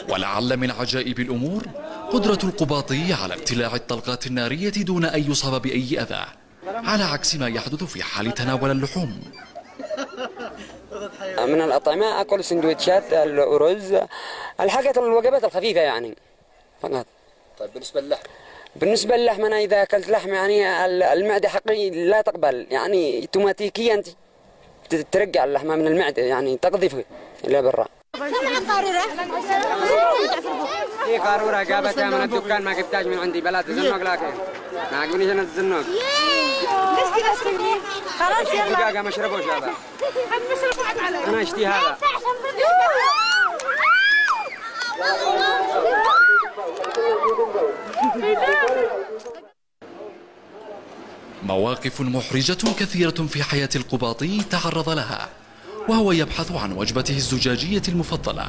ولعل من عجائب الأمور قدرة القباطي على ابتلاع الطلقات النارية دون أن يصاب بأي أذى، على عكس ما يحدث في حال تناول اللحوم. من الأطعمة أكل سندويتشات، الأرز، الحاجات الوجبات الخفيفة يعني فقط. طيب بالنسبة للحم؟ بالنسبة للحم أنا إذا أكلت لحم يعني المعدة حقي لا تقبل، يعني اوتوماتيكيا ترجع اللحمة من المعدة، يعني تقذفه إلى برا. في قارورة جابتها من الدكان ما جبتهاش من عندي، بلا تزنق لكن ما عجبنيش أنا التزنق. ليش كذا تسوي؟ خلاص يلا. دقاقة مشربوش هذا. أنا أشتي هذا. مواقف محرجة كثيرة في حياة القباطي تعرض لها وهو يبحث عن وجبته الزجاجية المفضلة.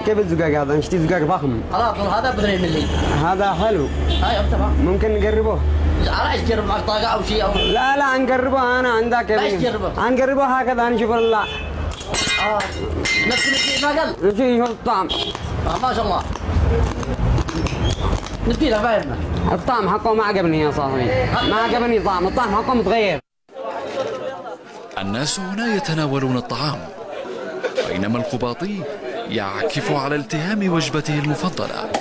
كيف الزجاج هذا؟ نشتي زجاج فخم. خلاص هذا ب 2 ملي. هذا حلو. هاي تمام. ممكن نقربه؟ عايز تجرب معك طاقة أو شيء أو لا نقربه أنا عندك. عايز تجربه؟ نقربه هكذا نشوف نفس ما قال. نشوف الطعم. ما شاء الله. نسقيها فاهمة. الطعم حقه ما عجبني يا صاحبي، ما عجبني طعم، الطعم حقه متغير. الناس هنا يتناولون الطعام بينما القباطي يعكف على التهام وجبته المفضلة.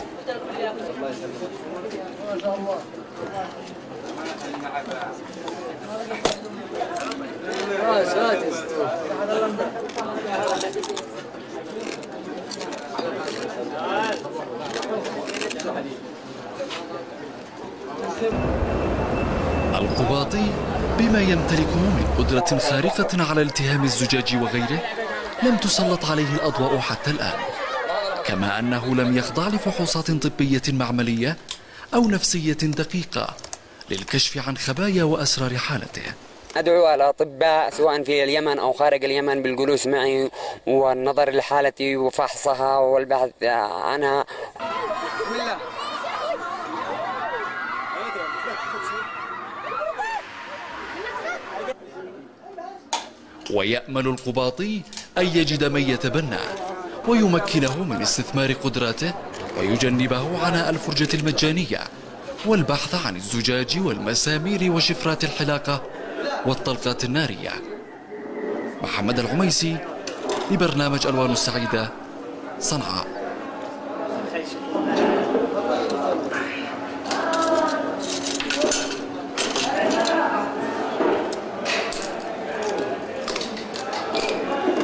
القباطي بما يمتلكه من قدرة خارقة على التهام الزجاج وغيره لم تسلط عليه الأضواء حتى الآن، كما أنه لم يخضع لفحوصات طبية معملية أو نفسية دقيقة للكشف عن خبايا وأسرار حالته. أدعو الأطباء سواء في اليمن أو خارج اليمن بالجلوس معي والنظر لحالتي وفحصها والبحث عنها. ويأمل القباطي أن يجد من يتبناه ويمكنه من استثمار قدراته ويجنبه عناء الفرجة المجانية والبحث عن الزجاج والمسامير وشفرات الحلاقة والطلقات النارية. محمد العميسي لبرنامج ألوان السعيدة، صنعاء.